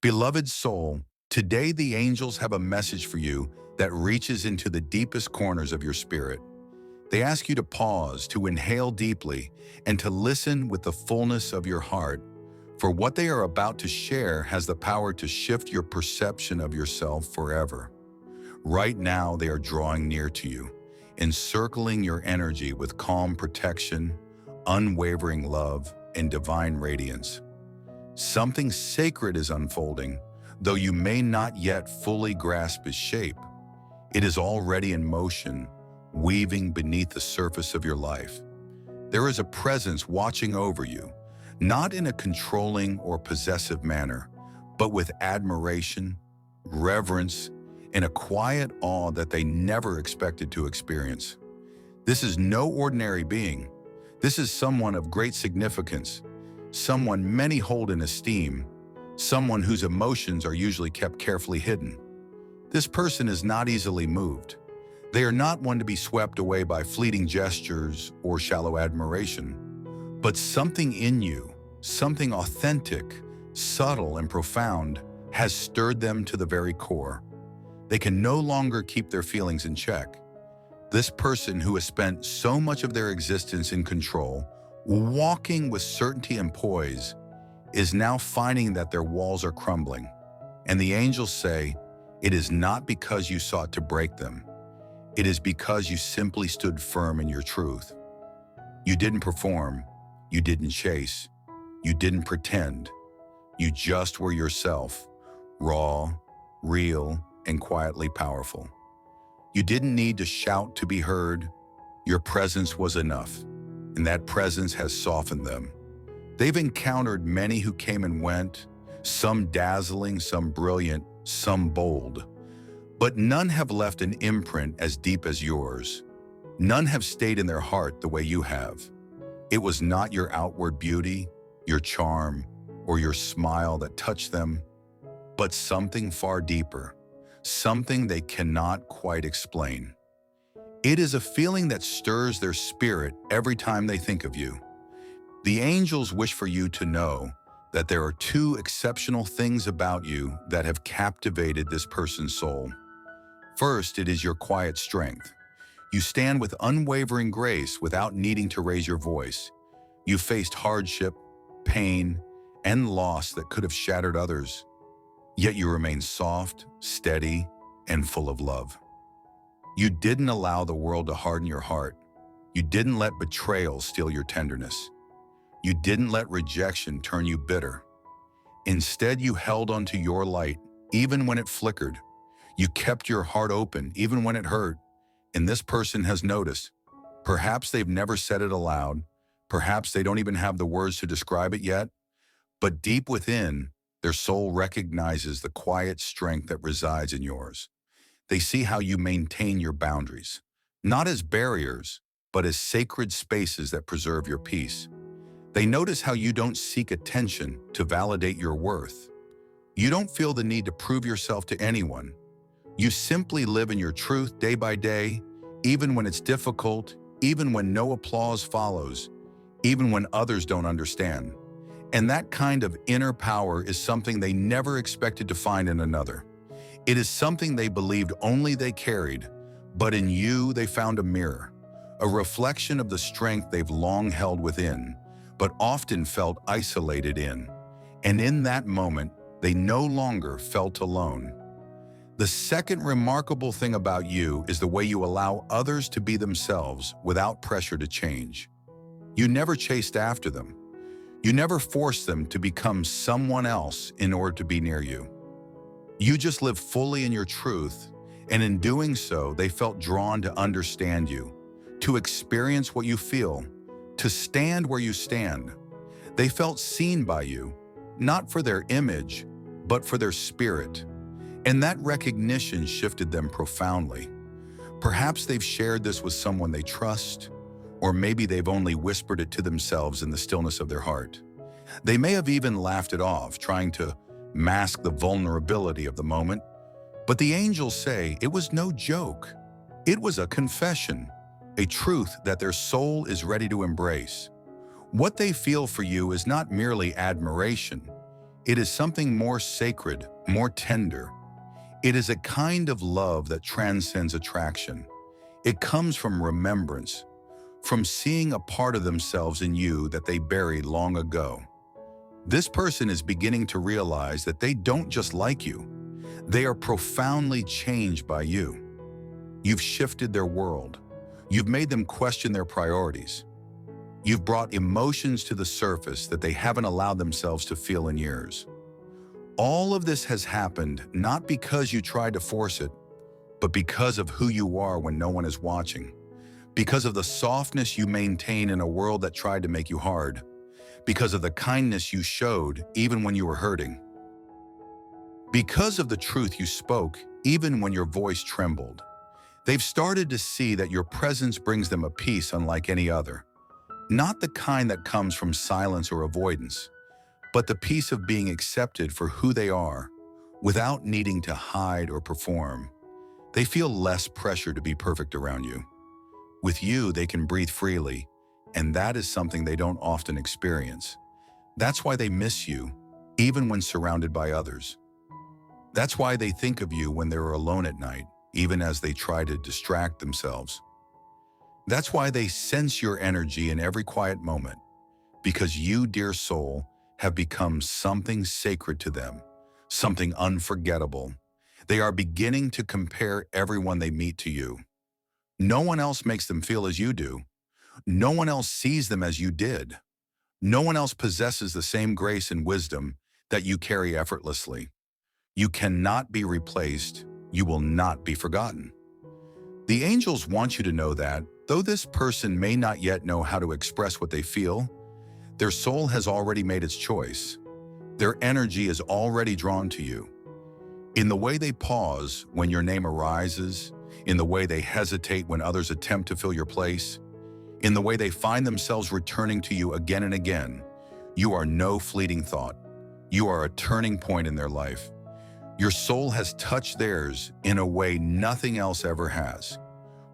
Beloved soul, today the angels have a message for you that reaches into the deepest corners of your spirit. They ask you to pause, to inhale deeply, and to listen with the fullness of your heart, for what they are about to share has the power to shift your perception of yourself forever. Right now, they are drawing near to you, encircling your energy with calm protection, unwavering love, and divine radiance. Something sacred is unfolding, though you may not yet fully grasp its shape. It is already in motion, weaving beneath the surface of your life. There is a presence watching over you, not in a controlling or possessive manner, but with admiration, reverence, and a quiet awe that they never expected to experience. This is no ordinary being. This is someone of great significance, someone many hold in esteem, someone whose emotions are usually kept carefully hidden. This person is not easily moved. They are not one to be swept away by fleeting gestures or shallow admiration. But something in you, something authentic, subtle, and profound, has stirred them to the very core. They can no longer keep their feelings in check. This person who has spent so much of their existence in control, walking with certainty and poise, is now finding that their walls are crumbling. And the angels say, it is not because you sought to break them. It is because you simply stood firm in your truth. You didn't perform. You didn't chase. You didn't pretend. You just were yourself, raw, real, and quietly powerful. You didn't need to shout to be heard. Your presence was enough, and that presence has softened them. They've encountered many who came and went, some dazzling, some brilliant, some bold. But none have left an imprint as deep as yours. None have stayed in their heart the way you have. It was not your outward beauty, your charm, or your smile that touched them, but something far deeper, something they cannot quite explain. It is a feeling that stirs their spirit every time they think of you. The angels wish for you to know that there are two exceptional things about you that have captivated this person's soul. First, it is your quiet strength. You stand with unwavering grace without needing to raise your voice. You faced hardship, pain, and loss that could have shattered others, yet you remain soft, steady, and full of love. You didn't allow the world to harden your heart. You didn't let betrayal steal your tenderness. You didn't let rejection turn you bitter. Instead, you held onto your light, even when it flickered. You kept your heart open, even when it hurt. And this person has noticed. Perhaps they've never said it aloud. Perhaps they don't even have the words to describe it yet. But deep within, their soul recognizes the quiet strength that resides in yours. They see how you maintain your boundaries, not as barriers, but as sacred spaces that preserve your peace. They notice how you don't seek attention to validate your worth. You don't feel the need to prove yourself to anyone. You simply live in your truth day by day, even when it's difficult, even when no applause follows, even when others don't understand. And that kind of inner power is something they never expected to find in another. It is something they believed only they carried, but in you they found a mirror, a reflection of the strength they've long held within, but often felt isolated in. And in that moment, they no longer felt alone. The second remarkable thing about you is the way you allow others to be themselves without pressure to change. You never chased after them. You never forced them to become someone else in order to be near you. You just lived fully in your truth, and in doing so, they felt drawn to understand you, to experience what you feel, to stand where you stand. They felt seen by you, not for their image, but for their spirit. And that recognition shifted them profoundly. Perhaps they've shared this with someone they trust, or maybe they've only whispered it to themselves in the stillness of their heart. They may have even laughed it off, trying to mask the vulnerability of the moment. But the angels say it was no joke. It was a confession, a truth that their soul is ready to embrace. What they feel for you is not merely admiration. It is something more sacred, more tender. It is a kind of love that transcends attraction. It comes from remembrance, from seeing a part of themselves in you that they buried long ago. This person is beginning to realize that they don't just like you. They are profoundly changed by you. You've shifted their world. You've made them question their priorities. You've brought emotions to the surface that they haven't allowed themselves to feel in years. All of this has happened not because you tried to force it, but because of who you are when no one is watching. Because of the softness you maintain in a world that tried to make you hard. Because of the kindness you showed even when you were hurting. Because of the truth you spoke even when your voice trembled. They've started to see that your presence brings them a peace unlike any other. Not the kind that comes from silence or avoidance, but the peace of being accepted for who they are, without needing to hide or perform. They feel less pressure to be perfect around you. With you, they can breathe freely, and that is something they don't often experience. That's why they miss you, even when surrounded by others. That's why they think of you when they're alone at night, even as they try to distract themselves. That's why they sense your energy in every quiet moment, because you, dear soul, have become something sacred to them, something unforgettable. They are beginning to compare everyone they meet to you. No one else makes them feel as you do. No one else sees them as you did. No one else possesses the same grace and wisdom that you carry effortlessly. You cannot be replaced. You will not be forgotten. The angels want you to know that, though this person may not yet know how to express what they feel, their soul has already made its choice. Their energy is already drawn to you. In the way they pause when your name arises, in the way they hesitate when others attempt to fill your place, in the way they find themselves returning to you again and again, you are no fleeting thought. You are a turning point in their life. Your soul has touched theirs in a way nothing else ever has.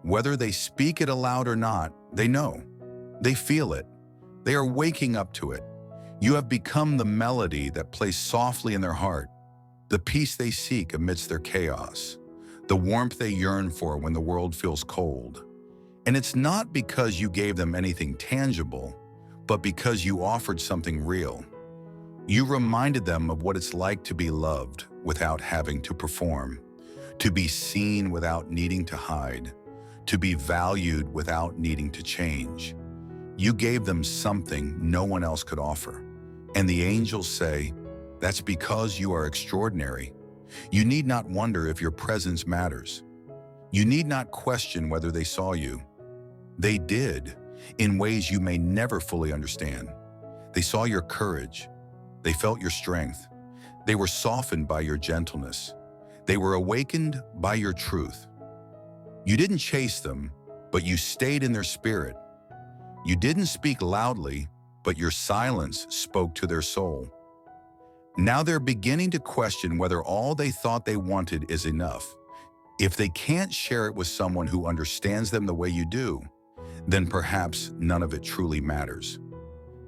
Whether they speak it aloud or not, they know. They feel it. They are waking up to it. You have become the melody that plays softly in their heart, the peace they seek amidst their chaos, the warmth they yearn for when the world feels cold. And it's not because you gave them anything tangible, but because you offered something real. You reminded them of what it's like to be loved without having to perform, to be seen without needing to hide, to be valued without needing to change. You gave them something no one else could offer. And the angels say, that's because you are extraordinary. You need not wonder if your presence matters. You need not question whether they saw you. They did, in ways you may never fully understand. They saw your courage. They felt your strength. They were softened by your gentleness. They were awakened by your truth. You didn't chase them, but you stayed in their spirit. You didn't speak loudly, but your silence spoke to their soul. Now they're beginning to question whether all they thought they wanted is enough. If they can't share it with someone who understands them the way you do, then perhaps none of it truly matters.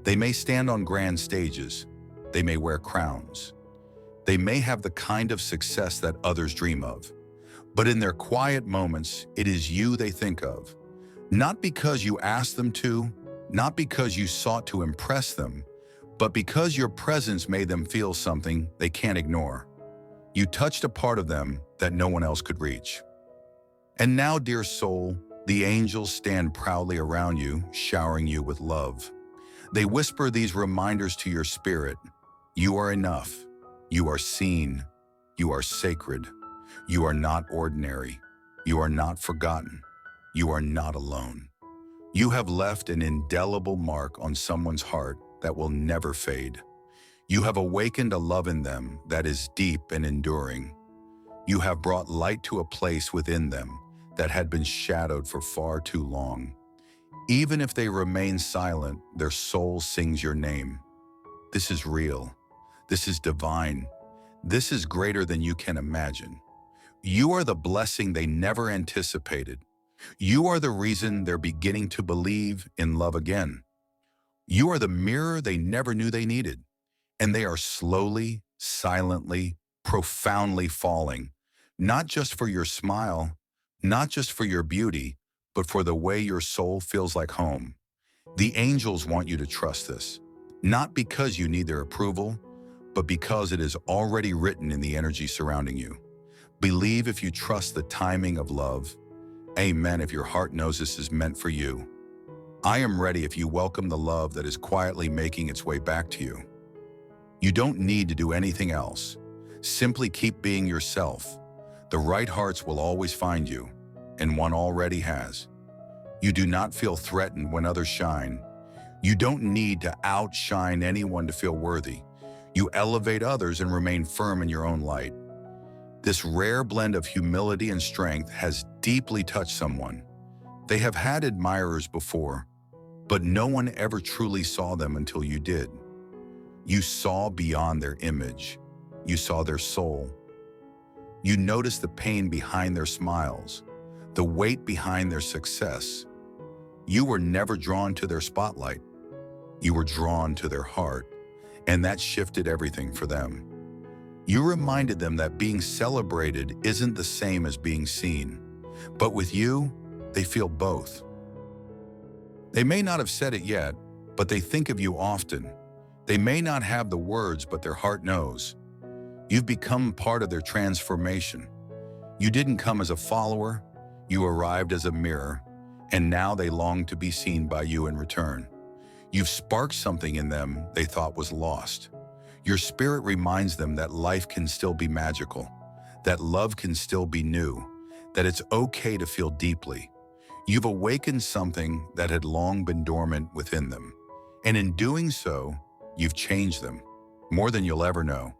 They may stand on grand stages. They may wear crowns. They may have the kind of success that others dream of. But in their quiet moments, it is you they think of. Not because you asked them to, not because you sought to impress them, but because your presence made them feel something they can't ignore. You touched a part of them that no one else could reach. And now, dear soul, the angels stand proudly around you, showering you with love. They whisper these reminders to your spirit. You are enough. You are seen. You are sacred. You are not ordinary. You are not forgotten. You are not alone. You have left an indelible mark on someone's heart that will never fade. You have awakened a love in them that is deep and enduring. You have brought light to a place within them that had been shadowed for far too long. Even if they remain silent, their soul sings your name. This is real. This is divine. This is greater than you can imagine. You are the blessing they never anticipated. You are the reason they're beginning to believe in love again. You are the mirror they never knew they needed. And they are slowly, silently, profoundly falling, not just for your smile, not just for your beauty, but for the way your soul feels like home. The angels want you to trust this, not because you need their approval, but because it is already written in the energy surrounding you. Believe if you trust the timing of love. Amen if your heart knows this is meant for you. I am ready if you welcome the love that is quietly making its way back to you. You don't need to do anything else. Simply keep being yourself. The right hearts will always find you, and one already has. You do not feel threatened when others shine. You don't need to outshine anyone to feel worthy. You elevate others and remain firm in your own light. This rare blend of humility and strength has deeply touched someone. They have had admirers before, but no one ever truly saw them until you did. You saw beyond their image. You saw their soul. You noticed the pain behind their smiles, the weight behind their success. You were never drawn to their spotlight. You were drawn to their heart, and that shifted everything for them. You reminded them that being celebrated isn't the same as being seen. But with you, they feel both. They may not have said it yet, but they think of you often. They may not have the words, but their heart knows. You've become part of their transformation. You didn't come as a follower, you arrived as a mirror, and now they long to be seen by you in return. You've sparked something in them they thought was lost. Your spirit reminds them that life can still be magical, that love can still be new, that it's okay to feel deeply. You've awakened something that had long been dormant within them. And in doing so, you've changed them more than you'll ever know.